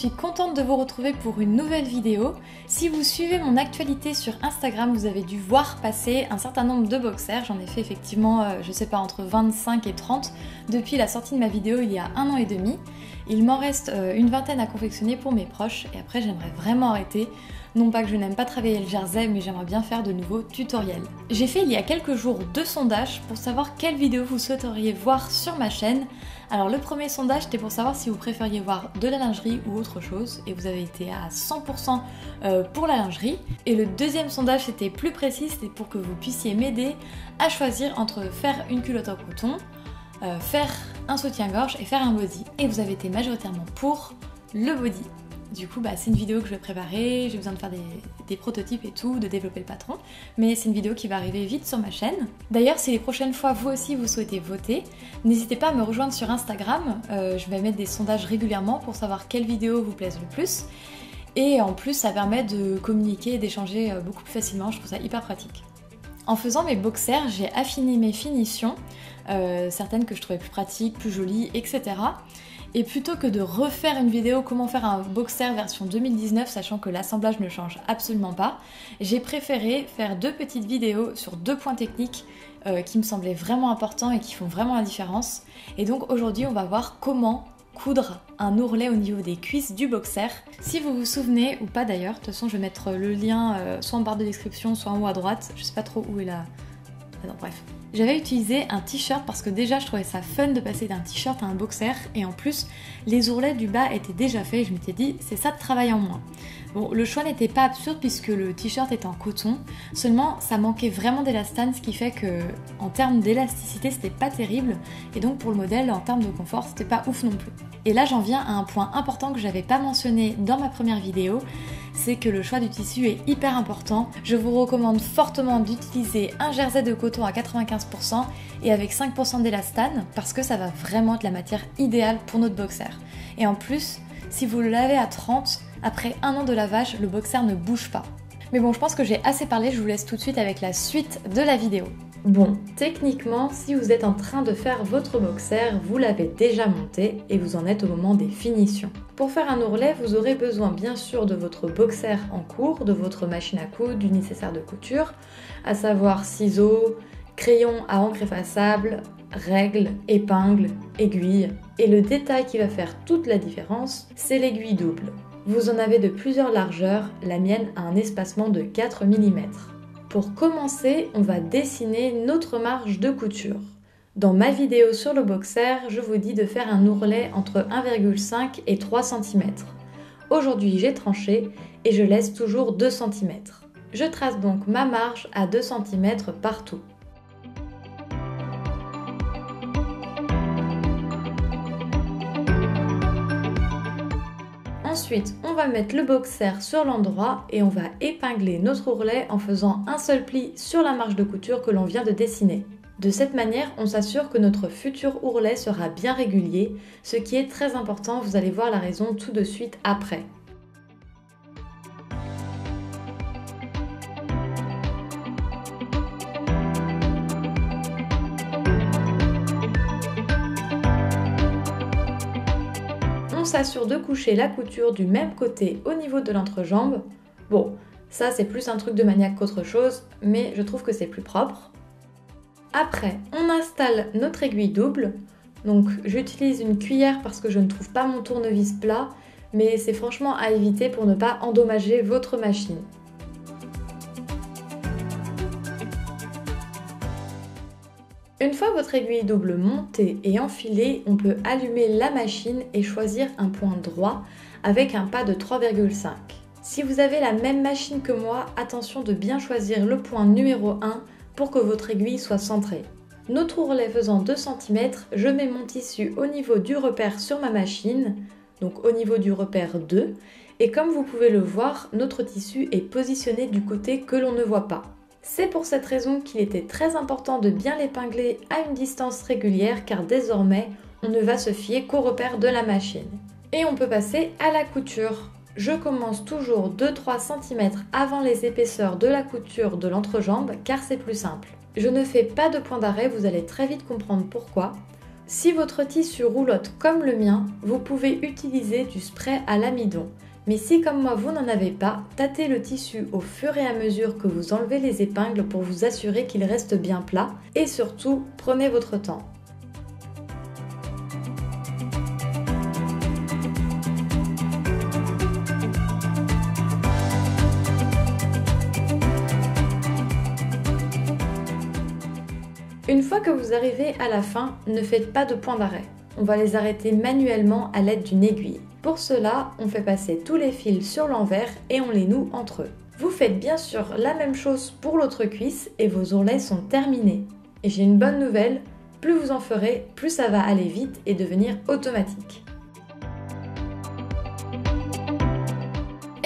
suis contente de vous retrouver pour une nouvelle vidéo. Si vous suivez mon actualité sur Instagram, vous avez dû voir passer un certain nombre de boxers. J'en ai fait effectivement, je sais pas, entre 25 et 30 depuis la sortie de ma vidéo il y a 1 an et demi. Il m'en reste une vingtaine à confectionner pour mes proches et après j'aimerais vraiment arrêter. Non pas que je n'aime pas travailler le jersey, mais j'aimerais bien faire de nouveaux tutoriels. J'ai fait il y a quelques jours 2 sondages pour savoir quelle vidéo vous souhaiteriez voir sur ma chaîne. Alors le premier sondage c'était pour savoir si vous préfériez voir de la lingerie ou autre chose, et vous avez été à 100% pour la lingerie. Et le deuxième sondage c'était plus précis, c'était pour que vous puissiez m'aider à choisir entre faire une culotte en coton, faire un soutien-gorge et faire un body. Et vous avez été majoritairement pour le body. Du coup, c'est une vidéo que je vais préparer, j'ai besoin de faire des prototypes et tout, de développer le patron, mais c'est une vidéo qui va arriver vite sur ma chaîne. D'ailleurs, si les prochaines fois vous aussi vous souhaitez voter, n'hésitez pas à me rejoindre sur Instagram, je vais mettre des sondages régulièrement pour savoir quelles vidéos vous plaisent le plus. Et en plus, ça permet de communiquer et d'échanger beaucoup plus facilement, je trouve ça hyper pratique. En faisant mes boxers, j'ai affiné mes finitions, certaines que je trouvais plus pratiques, plus jolies, etc. Et plutôt que de refaire une vidéo comment faire un boxer version 2019, sachant que l'assemblage ne change absolument pas, j'ai préféré faire 2 petites vidéos sur 2 points techniques qui me semblaient vraiment importants et qui font vraiment la différence. Et donc aujourd'hui on va voir comment coudre un ourlet au niveau des cuisses du boxer. Si vous vous souvenez, ou pas d'ailleurs, de toute façon je vais mettre le lien soit en barre de description, soit en haut à droite, je sais pas trop où est la... Ah non, bref. J'avais utilisé un t-shirt parce que déjà je trouvais ça fun de passer d'un t-shirt à un boxer, et en plus les ourlets du bas étaient déjà faits et je m'étais dit c'est ça de travail en moins. Bon, le choix n'était pas absurde puisque le t-shirt est en coton, seulement ça manquait vraiment d'élastane, ce qui fait que en termes d'élasticité c'était pas terrible, et donc pour le modèle en termes de confort c'était pas ouf non plus. Et là j'en viens à un point important que j'avais pas mentionné dans ma première vidéo, c'est que le choix du tissu est hyper important. Je vous recommande fortement d'utiliser un jersey de coton à 95% et avec 5% d'élastane parce que ça va vraiment être la matière idéale pour notre boxer. Et en plus, si vous le lavez à 30, après 1 an de lavage, le boxer ne bouge pas. Mais bon, je pense que j'ai assez parlé, je vous laisse tout de suite avec la suite de la vidéo. Bon, techniquement, si vous êtes en train de faire votre boxer, vous l'avez déjà monté et vous en êtes au moment des finitions. Pour faire un ourlet, vous aurez besoin bien sûr de votre boxer en cours, de votre machine à coudre, du nécessaire de couture, à savoir ciseaux, crayons à encre effaçable, règles, épingles, aiguilles. Et le détail qui va faire toute la différence, c'est l'aiguille double. Vous en avez de plusieurs largeurs, la mienne a un espacement de 4 mm. Pour commencer, on va dessiner notre marge de couture. Dans ma vidéo sur le boxer, je vous dis de faire un ourlet entre 1,5 et 3 cm. Aujourd'hui, j'ai tranché et je laisse toujours 2 cm. Je trace donc ma marge à 2 cm partout. Ensuite, on va mettre le boxer sur l'endroit et on va épingler notre ourlet en faisant un seul pli sur la marge de couture que l'on vient de dessiner. De cette manière, on s'assure que notre futur ourlet sera bien régulier, ce qui est très important, vous allez voir la raison tout de suite après. On s'assure de coucher la couture du même côté au niveau de l'entrejambe. Bon, ça c'est plus un truc de maniaque qu'autre chose, mais je trouve que c'est plus propre. Après, on installe notre aiguille double. Donc j'utilise une cuillère parce que je ne trouve pas mon tournevis plat, mais c'est franchement à éviter pour ne pas endommager votre machine. Une fois votre aiguille double montée et enfilée, on peut allumer la machine et choisir un point droit avec un pas de 3,5. Si vous avez la même machine que moi, attention de bien choisir le point numéro 1 pour que votre aiguille soit centrée. Notre ourlet faisant 2 cm, je mets mon tissu au niveau du repère sur ma machine, donc au niveau du repère 2, et comme vous pouvez le voir, notre tissu est positionné du côté que l'on ne voit pas. C'est pour cette raison qu'il était très important de bien l'épingler à une distance régulière car désormais, on ne va se fier qu'au repère de la machine. Et on peut passer à la couture. Je commence toujours 2-3 cm avant les épaisseurs de la couture de l'entrejambe car c'est plus simple. Je ne fais pas de point d'arrêt, vous allez très vite comprendre pourquoi. Si votre tissu roulotte comme le mien, vous pouvez utiliser du spray à l'amidon. Mais si comme moi vous n'en avez pas, tâtez le tissu au fur et à mesure que vous enlevez les épingles pour vous assurer qu'il reste bien plat et surtout prenez votre temps. Une fois que vous arrivez à la fin, ne faites pas de point d'arrêt. On va les arrêter manuellement à l'aide d'une aiguille. Pour cela, on fait passer tous les fils sur l'envers et on les noue entre eux. Vous faites bien sûr la même chose pour l'autre cuisse et vos ourlets sont terminés. Et j'ai une bonne nouvelle, plus vous en ferez, plus ça va aller vite et devenir automatique.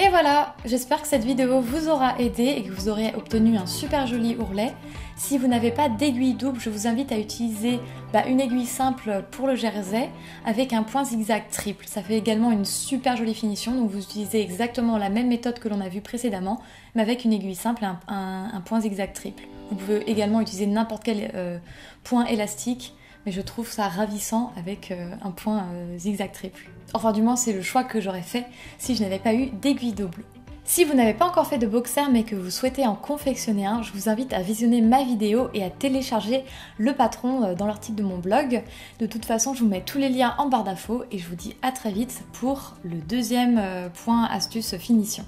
Et voilà, j'espère que cette vidéo vous aura aidé et que vous aurez obtenu un super joli ourlet. Si vous n'avez pas d'aiguille double, je vous invite à utiliser une aiguille simple pour le jersey avec un point zigzag triple. Ça fait également une super jolie finition, donc vous utilisez exactement la même méthode que l'on a vue précédemment, mais avec une aiguille simple et un point zigzag triple. Vous pouvez également utiliser n'importe quel point élastique, mais je trouve ça ravissant avec un point zigzag triple. Enfin du moins c'est le choix que j'aurais fait si je n'avais pas eu d'aiguille double. Si vous n'avez pas encore fait de boxer mais que vous souhaitez en confectionner un, je vous invite à visionner ma vidéo et à télécharger le patron dans l'article de mon blog. De toute façon, je vous mets tous les liens en barre d'infos et je vous dis à très vite pour le deuxième point astuce finition.